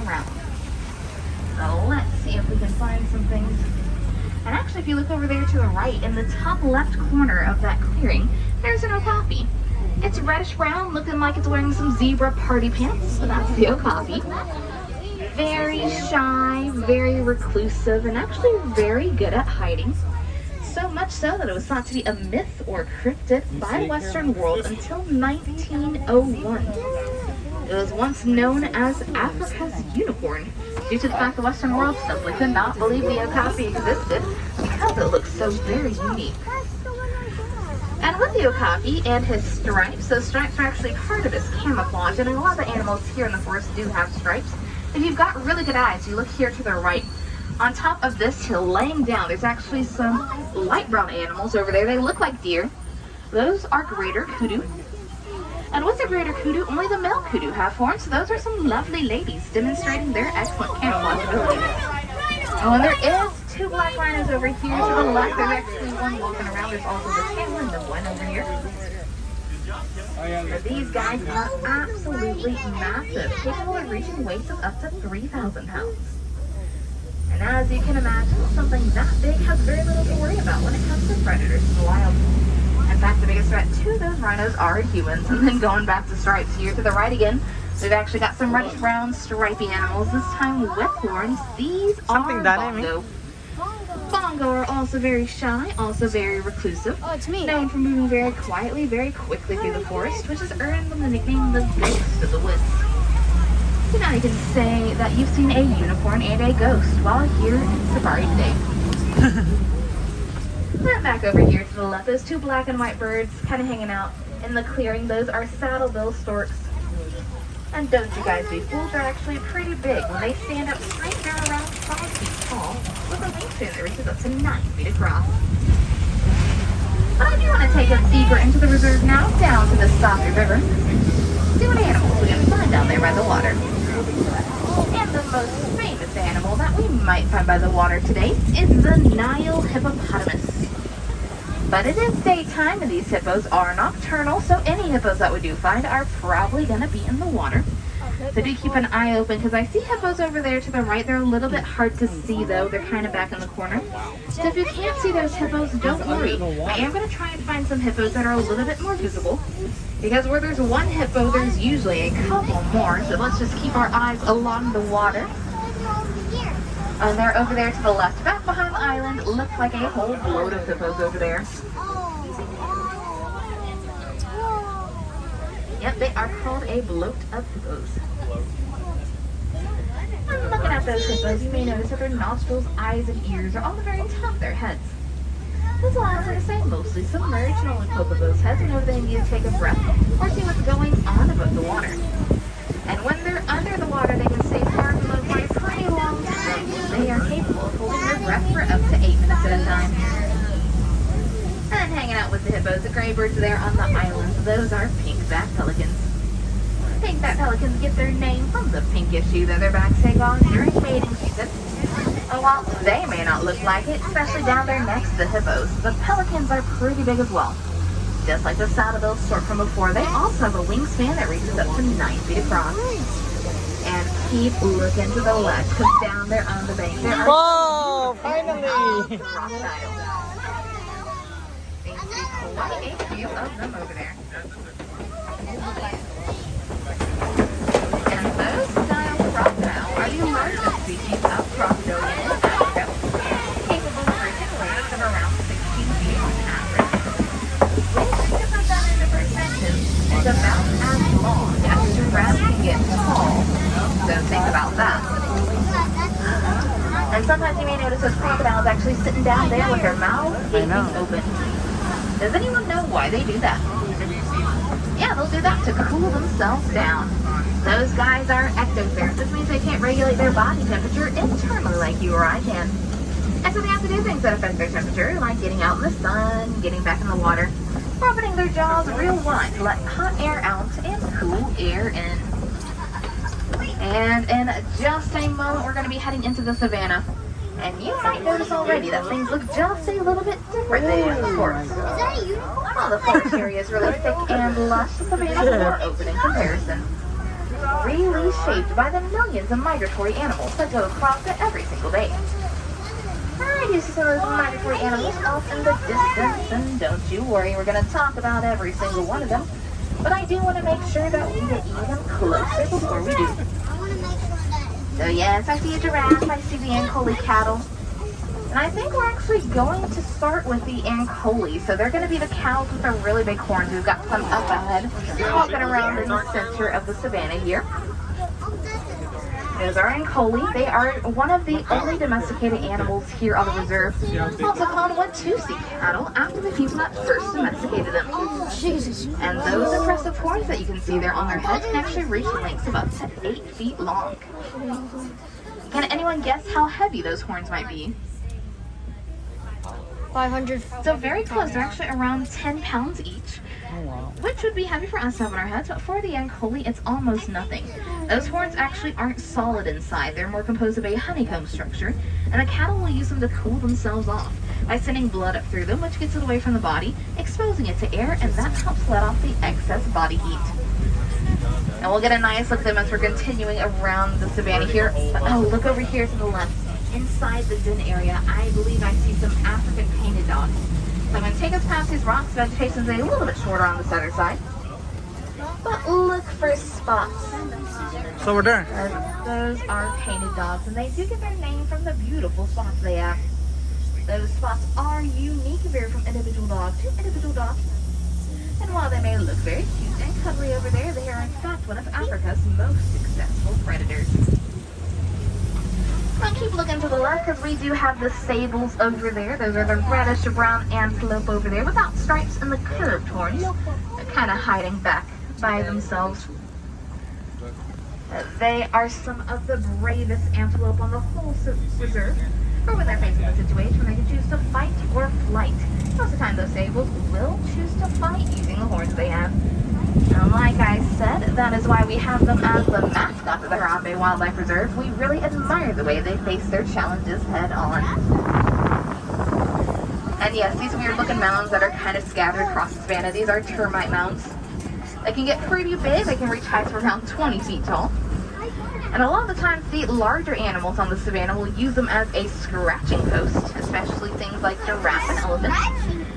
around. So let's see if we can find some things. And actually, if you look over there to the right, in the top left corner of that clearing, there's an okapi. It's reddish brown, looking like it's wearing some zebra party pants, so that's the okapi. Very shy, very reclusive, and actually very good at hiding. So much so that it was thought to be a myth or cryptid by the Western world until 1901. It was once known as Africa's unicorn, due to the fact the Western world simply could not believe the okapi existed because it looks so very unique. And with the okapi and his stripes, those stripes are actually part of his camouflage, and a lot of the animals here in the forest do have stripes. If you've got really good eyes, you look here to the right. On top of this hill, laying down, there's actually some light brown animals over there. They look like deer. Those are greater kudu. And with the greater kudu, only the male kudu have horns, so those are some lovely ladies demonstrating their excellent camouflage ability. And when there is two black rhinos over here to the left, there's actually one walking around. There's also the tail and the one over here. Now, these guys are absolutely massive, capable of reaching weights of up to 3,000 pounds. And as you can imagine, something that big has very little to worry about when it comes to predators in the wild. In fact, the biggest threat to those rhinos are humans. And then going back to stripes here to the right again, we've actually got some reddish brown stripy animals, this time with horns. These are bongo. Bongo are also very shy, also very reclusive. Oh, it's me. Known for moving very quietly, very quickly through the forest, which has earned them the nickname the Ghost of the Woods. So now you can say that you've seen a unicorn and a ghost while here in Safari today. Then back over here to the left, those two black and white birds kind of hanging out in the clearing. Those are saddle-bill storks. And don't you guys be fooled, they're actually pretty big. When they stand up straight, they're around 5 feet tall, with a wingspan that reaches up to 9 feet across. But I do want to take us deeper into the reserve now, down to the Sabi River. See what animals we can find down there by the water. And the most famous animal that we might find by the water today is the Nile hippopotamus. But it is daytime and these hippos are nocturnal, so any hippos that we do find are probably going to be in the water. So do keep an eye open, because I see hippos over there to the right. They're a little bit hard to see though. They're kind of back in the corner. So if you can't see those hippos, don't worry. I am going to try and find some hippos that are a little bit more visible, because where there's one hippo, there's usually a couple more. So let's just keep our eyes along the water. And they're over there to the left, back behind the island. Looks like a whole load of hippos over there. Yep, they are called a bloat of hippos. And looking at those hippos, you may notice that their nostrils, eyes, and ears are all the very top of their heads. This allows them to stay mostly submerged and only poke at those heads whenever they need to take a breath or see what's going on above the water. And when they're under the water, they can stay far below for a pretty long time. They are capable of holding their breath for up to 8 minutes at a time. And then hanging out with the hippos, the gray birds there on the island, those are pink-backed pelicans. Pink-backed pelicans get their name from the pink issue that their backs take on during mating season. And while they may not look like it, especially down there next to the hippos, the pelicans are pretty big as well. Just like the saddle-bill stork from before, they also have a wingspan that reaches up to 9 feet across. And keep looking to the left, because down there on the bank there are finally! crocodiles. Quite a few of them over there. And those Nile crocodile are the largest species of crocodilian in Africa, capable of reaching weights of around 16 feet on average. Which, to put that into perspective, is about as long as a giraffe can get tall. So think about that. And sometimes you may notice those crocodiles actually sitting down there with their mouths gaping open. Does anyone know why they do that? Yeah, they'll do that to cool themselves down. Those guys are ectotherms. This means they can't regulate their body temperature internally like you or I can. And so they have to do things that affect their temperature, like getting out in the sun, getting back in the water, or opening their jaws real wide to let hot air out and cool air in. And in just a moment, we're going to be heading into the savannah. And you might notice already that things look just a little bit different than the forest. While the forest area is really thick and lush, the savannah is more open in comparison. really shaped by the millions of migratory animals that go across it every single day. I do see some of those migratory animals off in the distance, and don't you worry, we're going to talk about every single one of them. But I do want to make sure that we get even closer before we do. So yes, I see a giraffe, I see the Ankole cattle. And I think we're actually going to start with the Ankole. So they're going to be the cows with the really big horns. We've got some up ahead, walking around in the center of the savannah here. Those are Ankole. They are one of the only domesticated animals here on the reserve, also called Watusi cattle, after the people that first domesticated them. And those impressive horns that you can see there on their heads can actually reach lengths of up to 8 feet long. Can anyone guess how heavy those horns might be? 500. So very close. They're actually around 10 pounds each, which would be heavy for us to have on our heads, but for the Ankole, it's almost nothing. Those horns actually aren't solid inside. They're more composed of a honeycomb structure, and the cattle will use them to cool themselves off by sending blood up through them, which gets it away from the body, exposing it to air, and that helps let off the excess body heat. And we'll get a nice look at them as we're continuing around the savannah here. But, oh, look over here to the left. Inside the den area, I believe I see some African painted dogs. So I'm going to take us past these rocks. Vegetation's a little bit shorter on this other side. But look for spots. So we're there. Those are painted dogs, and they do get their name from the beautiful spots they have. Those spots are unique and vary from individual dog to individual dog. And while they may look very cute and cuddly over there, they are in fact one of Africa's most successful predators. I'll keep looking to the left because we do have the sables over there. Those are the reddish brown antelope over there without stripes and the curved horns. They're kind of hiding back by themselves. They are some of the bravest antelope on the whole reserve, or when they're facing a situation where they can choose to fight or flight. Most of the time those sables will choose to fight using the horns they have. And like I said, that is why we have them as the mascot of the Harambe Wildlife Reserve. We really admire the way they face their challenges head on. And yes, these weird looking mounds that are kind of scattered across the savannah, these are termite mounds. They can get pretty big. They can reach heights of around 20 feet tall. And a lot of the times, the larger animals on the savannah will use them as a scratching post, especially things like giraffe and elephants.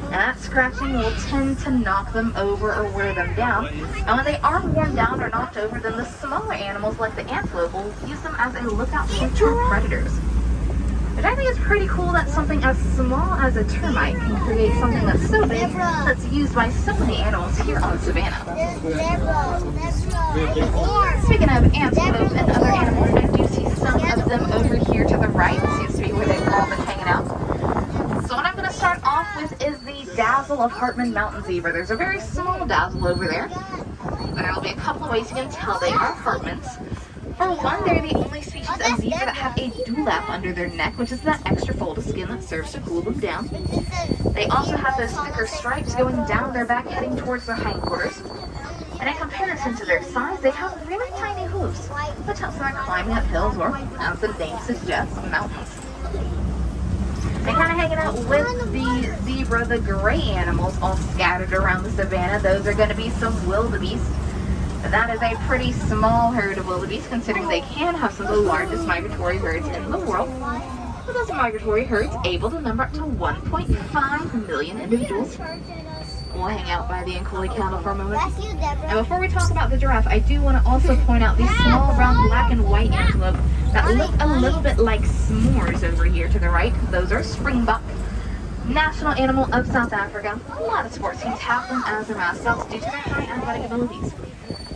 And that scratching will tend to knock them over or wear them down. And when they are worn down or knocked over, then the smaller animals like the antelope will use them as a lookout point for predators. Which I think is pretty cool that something as small as a termite can create something that's so big that's used by so many animals here on the savannah. Speaking of antelope and other animals, I do see some of them over here to the right. Seems to be where they've all been hanging out. So what I'm going to start off with is the Dazzle of Hartman Mountain Zebra. There's a very small dazzle over there. There will be a couple of ways you can tell they are Hartmans. For one, they're the only species of zebra that have a dewlap under their neck, which is that extra fold of skin that serves to cool them down. They also have those thicker stripes going down their back, heading towards their hindquarters. And in comparison to their size, they have really tiny hooves, which helps them in climbing up hills or, as the name suggests, mountains. And kind of hanging out with the zebra, the gray animals all scattered around the savannah, those are going to be some wildebeest. That is a pretty small herd of wildebeest, considering they can have some of the largest migratory herds in the world. But those migratory herds able to number up to 1.5 million individuals. We'll hang out by the Ankole cattle for a moment. And before we talk about the giraffe, I do want to also point out these small brown, black, and white antelope that look a little bit like s'mores over here to the right. Those are springbok, national animal of South Africa. A lot of sports teams have them as their mascots due to their high athletic abilities.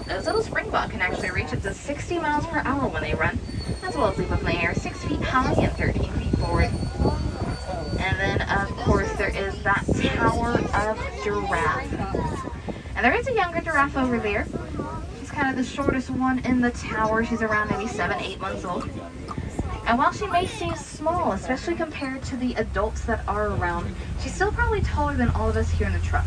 Those little springbok can actually reach up to 60 miles per hour when they run, as well as leap up in the air 6 feet high and 13 feet forward. And then, of course, there is that tower of giraffe. And there is a younger giraffe over there. She's kind of the shortest one in the tower. She's around maybe 7-8 months old. And while she may seem small, especially compared to the adults that are around, she's still probably taller than all of us here in the truck.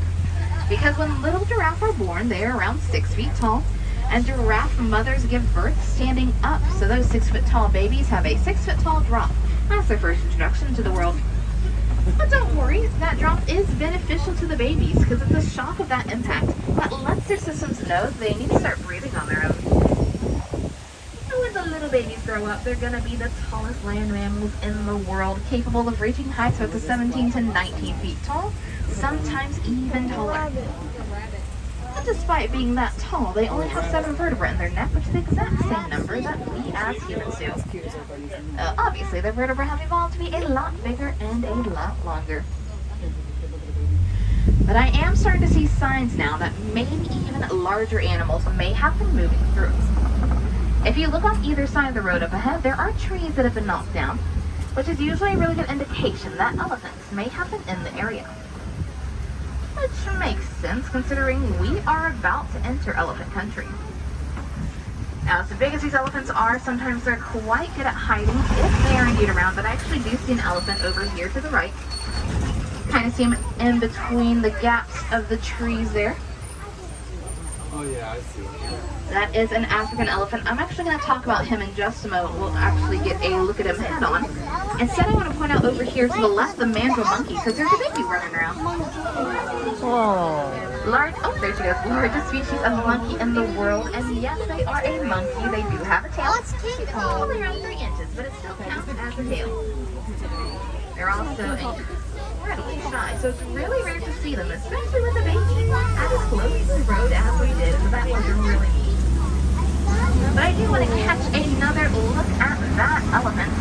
Because when little giraffe are born, they are around 6 feet tall, and giraffe mothers give birth standing up, so those 6 foot tall babies have a 6 foot tall drop. That's their first introduction to the world. But don't worry, that drop is beneficial to the babies, because it's the shock of that impact that lets their systems know they need to start breathing on their own. little babies grow up, they're going to be the tallest land mammals in the world, capable of reaching heights of up to 17 to 19 feet tall, sometimes even taller. And despite being that tall, they only have 7 vertebrae in their neck, which is the exact same number that we as humans do. Obviously, their vertebrae have evolved to be a lot bigger and a lot longer. But I am starting to see signs now that maybe even larger animals may have been moving through. If you look on either side of the road up ahead, there are trees that have been knocked down, which is usually a really good indication that elephants may have been in the area. Which makes sense considering we are about to enter elephant country. Now, as big as these elephants are, sometimes they're quite good at hiding if they are indeed around, but I actually do see an elephant over here to the right. Kind of see him in between the gaps of the trees there. Oh yeah, I see. That is an African elephant. I'm actually going to talk about him in just a moment. We'll actually get a look at him head on. Instead, I want to point out over here to the left the mandrill monkey, because there's a baby running around. Oh. There she goes. Largest species of monkey in the world. And yes, they are a monkey. They do have a tail. It's only around 3 inches, but it still counts as a tail. They're also incredibly shy, so it's really rare to see them, especially with a baby at as close to the road as we did. So that was really neat. But I do want to catch another look at that elephant.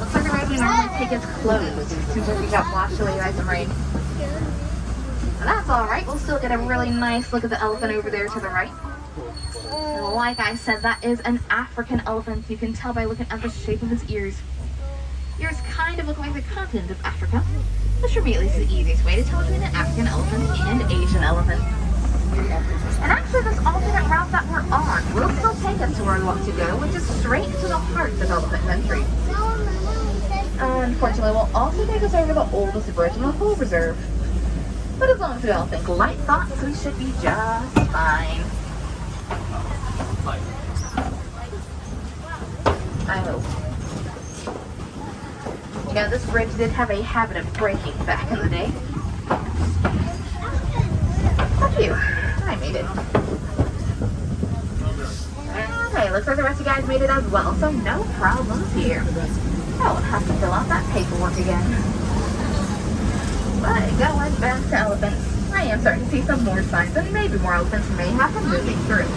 Looks like the rain normally take its clothes. Seems like we got washed away by some rain. But that's alright, we'll still get a really nice look at the elephant over there to the right. So like I said, that is an African elephant. You can tell by looking at the shape of his ears. Ears kind of look like the continent of Africa, which for me at least is the easiest way to tell between an African elephant and Asian elephant. And actually this alternate route that we're on will still take us to where we want to go, which is straight to the heart of elephant country. Unfortunately, we'll also take us over the oldest bridge in the whole reserve. But as long as we all think light thoughts, we should be just fine. I hope. You know, this bridge did have a habit of breaking back in the day. Phew, I made it. Okay, looks like the rest of you guys made it as well, so no problems here. I won't have to fill out that paperwork again. But going back to elephants, I am starting to see some more signs, and maybe more elephants may have been moving through.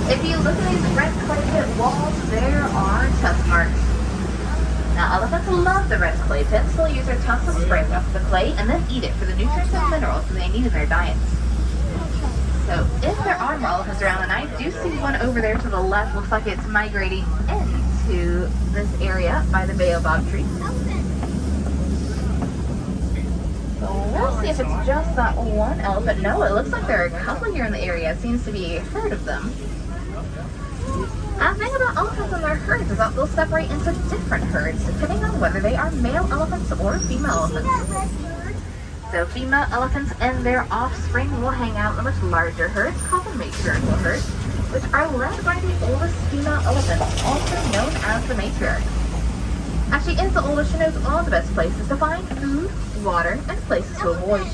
If you look at these red clay pit walls, there are tusk marks. Now, elephants love the red clay pits, so they'll use their tusks to scrape off the clay and then eat it for the nutrients and minerals that they need in their diets. So, if there are more elephants around, and I do see one over there to the left, looks like it's migrating into this area by the baobab tree. So we'll see if it's just that one elephant. No, it looks like there are a couple here in the area. It seems to be a herd of them. The thing about elephants and their herds is that they'll separate into different herds depending on whether they are male elephants or female elephants. So female elephants and their offspring will hang out in much larger herds called the matriarchal herds, which are led by the oldest female elephant, also known as the matriarch. As she is the oldest, she knows all the best places to find food, water, and places to avoid.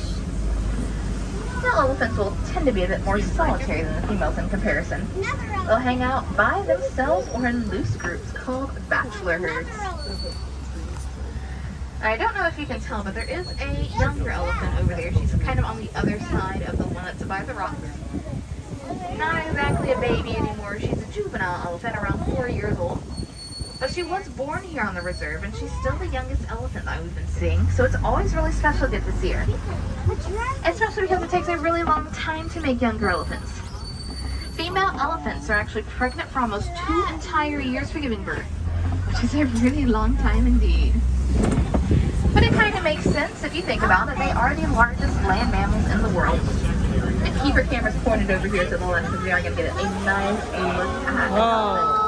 Male elephants will tend to be a bit more solitary than the females in comparison. They'll hang out by themselves or in loose groups called bachelor herds. I don't know if you can tell, but there is a younger elephant over there. She's kind of on the other side of the one that's by the rocks. Not exactly a baby anymore. She's a juvenile elephant, around 4 years old. But she was born here on the reserve, and she's still the youngest elephant that we've been seeing, so it's always really special to get to see her. Especially because it takes a really long time to make younger elephants. Female elephants are actually pregnant for almost 2 entire years for giving birth, which is a really long time indeed. But it kind of makes sense if you think about it. They are the largest land mammals in the world. And keep your cameras pointed over here to the left because we are going to get a nice look at it.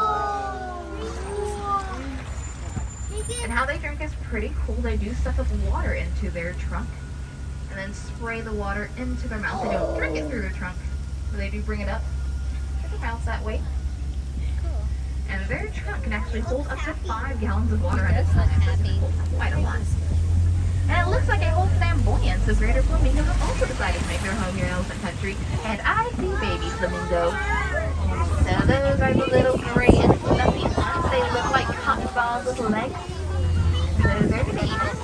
And how they drink is pretty cool. They do suck up water into their trunk and then spray the water into their mouth. They don't drink it through their trunk, but they do bring it up to their mouth that way. And their trunk can actually hold up to 5 gallons of water at a time. Quite a lot. And it looks like a whole flamboyance of greater flamingos have also decided to make their home here in elephant country. And I see baby flamingo. So those are the little gray and fluffy ones. They look like cotton balls with legs. Those are the babies.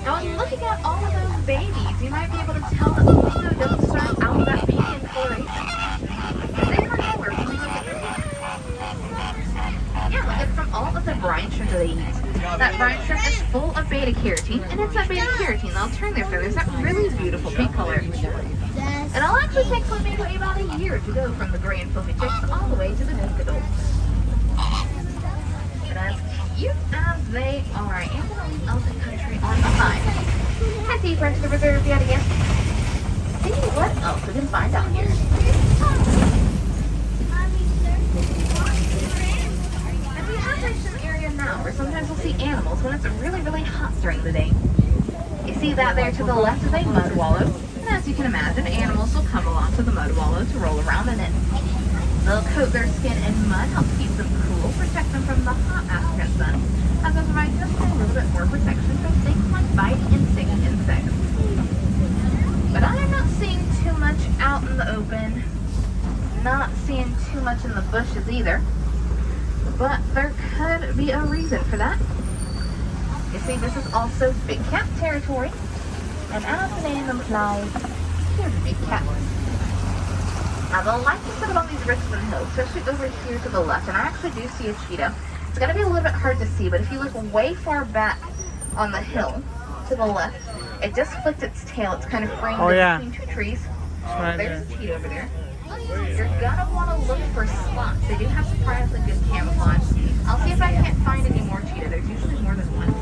Now, when looking at all of those babies, you might be able to tell that the mango doesn't start out that medium coloration. They are colorful. Yeah, look at from all of the brine shrimp that they eat. That brine shrimp is full of beta carotene, and it's that beta carotene that'll turn their feathers that really beautiful pink color. It'll actually take flamingo about a year to go from the gray and fluffy chicks all the way to the pink adults. And as cute as they are, I am going to leave Elephant Country on the side. Head deeper into the reserve yet again. See what else we can find out here. And we have reached an area now where sometimes we'll see animals when it's really, really hot during the day. You see that there to the left is a mud wallow. And as you can imagine, animals will come along to the mud wallow to roll around in it. They'll coat their skin in mud, help keep them cool, protect them from the hot African sun, as well provide just a little bit more protection from things like biting and stinging insects. But I am not seeing too much out in the open, not seeing too much in the bushes either, but there could be a reason for that. You see, this is also big cat territory, and as the name implies, here's a big cat. Now, the light is set up on these ridges and hills, especially over here to the left, and I actually do see a cheetah. It's going to be a little bit hard to see, but if you look way far back on the hill to the left, it just flicked its tail. It's kind of framed between two trees. Right There's a cheetah over there. You're going to want to look for slots. They do have surprisingly good camouflage. I'll see if I can't find any more cheetah. There's usually more than one.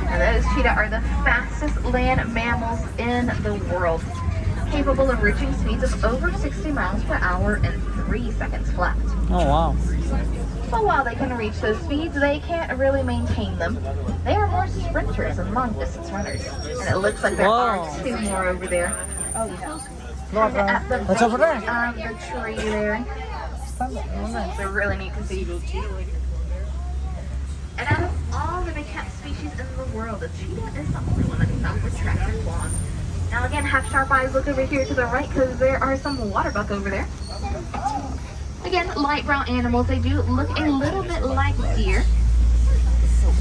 And those cheetah are the fastest land mammals in the world, capable of reaching speeds of over 60 miles per hour in 3 seconds flat. Oh, wow. But while they can reach those speeds, they can't really maintain them. They are more sprinters than long-distance runners. And it looks like there are two more over there. Look, At the what's over there? base of the tree there. They're really neat to see. And out of all the big cat species in the world, the cheetah is the only one that can not retract their claws. Now again, have sharp eyes, look over here to the right because there are some water buck over there. Again, light brown animals, they do look a little bit like deer.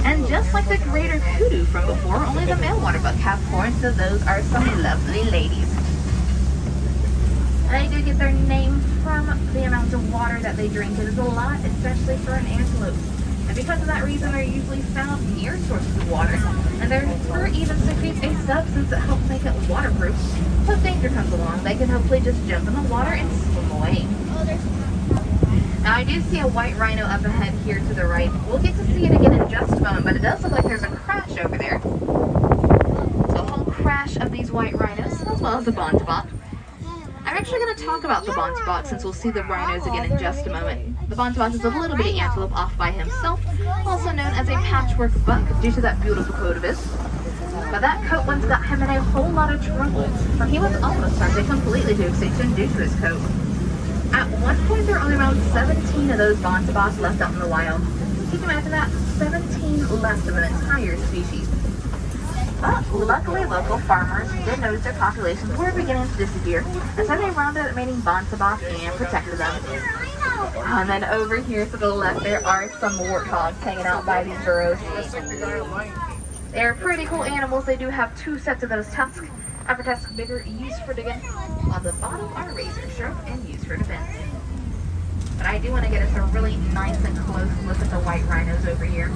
And just like the greater kudu from before, only the male water buck have horns, so those are some lovely ladies. And they do get their name from the amount of water that they drink. It is a lot, especially for an antelope. And because of that reason, they're usually found near sources of water. And their fur even secretes a substance that helps make it waterproof. So if danger comes along, they can hopefully just jump in the water and swim away. Now I do see a white rhino up ahead here to the right. We'll get to see it again in just a moment, but it does look like there's a crash over there. So a whole crash of these white rhinos, as well as the bontebok. I'm actually going to talk about the bontebok since we'll see the rhinos again in just a moment. The bontebok is a little bitty antelope off by himself, also known as a patchwork buck due to that beautiful coat of his. But that coat once got him in a whole lot of trouble, for he was almost turned completely to extinction due to his coat. At one point, there were only around 17 of those bonteboks left out in the wild. You can imagine that, 17 left of an entire species. But luckily, local farmers did notice their populations were beginning to disappear, and so they rounded up remaining bontebok and protected them. And then over here to the left, there are some warthogs hanging out by these burrows. They're pretty cool animals. They do have two sets of those tusks. Upper tusk bigger, used for digging. On the bottom are razor sharp and used for defense. But I do want to get us a really nice and close look at the white rhinos over here.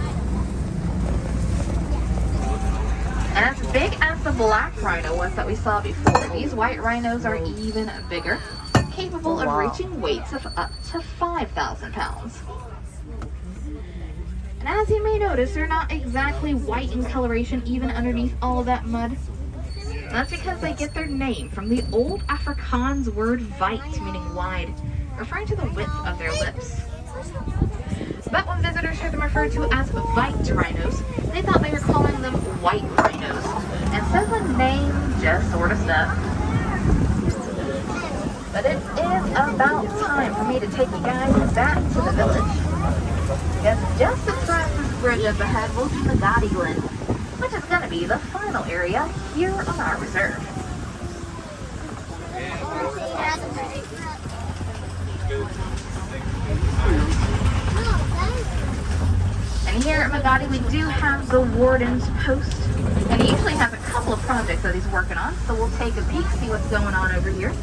And as big as the black rhino was that we saw before, these white rhinos are even bigger, capable of reaching weights of up to 5,000 pounds. And as you may notice, they're not exactly white in coloration even underneath all of that mud. And that's because they get their name from the old Afrikaans word "vite," meaning wide, referring to the width of their lips. But when visitors heard them referred to as white rhinos, they thought they were calling them white rhinos. And so the name just sort of stuck. But it is about time for me to take you guys back to the village. Because just across this bridge up ahead will be the Gadi Glen, which is going to be the final area here on our reserve. And here at Magadi, we do have the warden's post. And he usually has a couple of projects that he's working on. So we'll take a peek, see what's going on over here.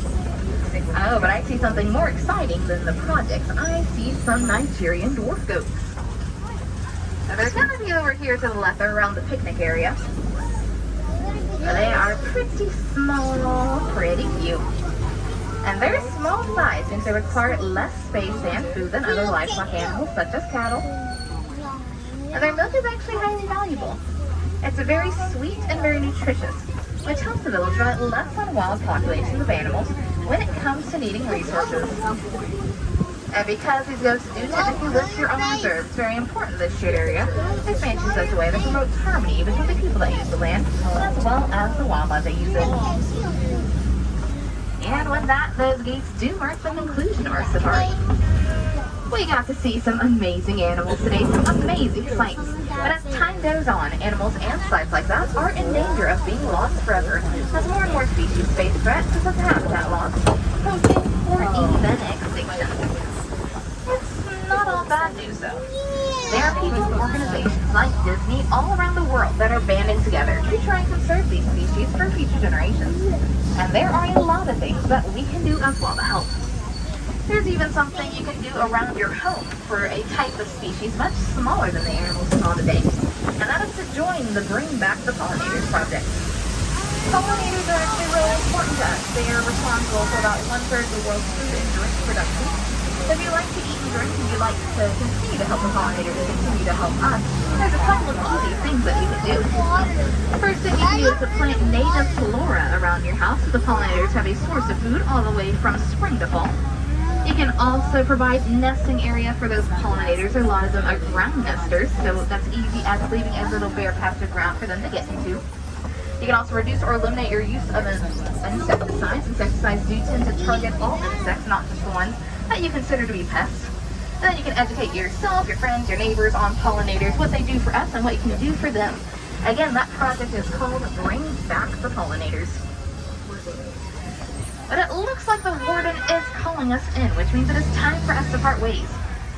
Oh, but I see something more exciting than the projects. I see some Nigerian dwarf goats. Now they're going to be over here to the left, they're around the picnic area. They are pretty small, pretty cute. And they're small size since they require less space and food than other livestock animals such as cattle. And their milk is actually highly valuable. It's very sweet and very nutritious, which helps the village rely less on wild populations of animals when it comes to needing resources. And because these goats do typically live here on reserve, it's very important in this shared area. Expansion is such a way that promotes harmony between the people that use the land, as well as the wildlife that use it. And with that, those gates do mark the conclusion of our safari. We got to see some amazing animals today, some amazing sights. But as time goes on, animals and sites like that are in danger of being lost forever, as more and more species face threats such as habitat loss, poaching, or even extinction. It's not all bad news though. There are people and organizations like Disney all around the world that are banding together to try and conserve these species for future generations. And there are a lot of things that we can do as well to help. There's even something you can do around your home for a type of species much smaller than the animals we saw today. And that is to join the Bring Back the Pollinators project. Pollinators are actually really important to us. They are responsible for about 1/3 of the world's food and drink production. So if you like to eat and drink and you like to continue to help the pollinators and continue to help us, there's a couple of easy things that you can do. First thing you can do is to plant native flora around your house so the pollinators have a source of food all the way from spring to fall. You can also provide nesting area for those pollinators. A lot of them are ground nesters, so that's easy as leaving a little bare patch of ground for them to get into. You can also reduce or eliminate your use of insecticides. Insecticides do tend to target all insects, not just the ones that you consider to be pests. And then you can educate yourself, your friends, your neighbors on pollinators, what they do for us and what you can do for them. Again, that project is called Bring Back the Pollinators. But it looks like the warden is calling us in, which means it is time for us to part ways.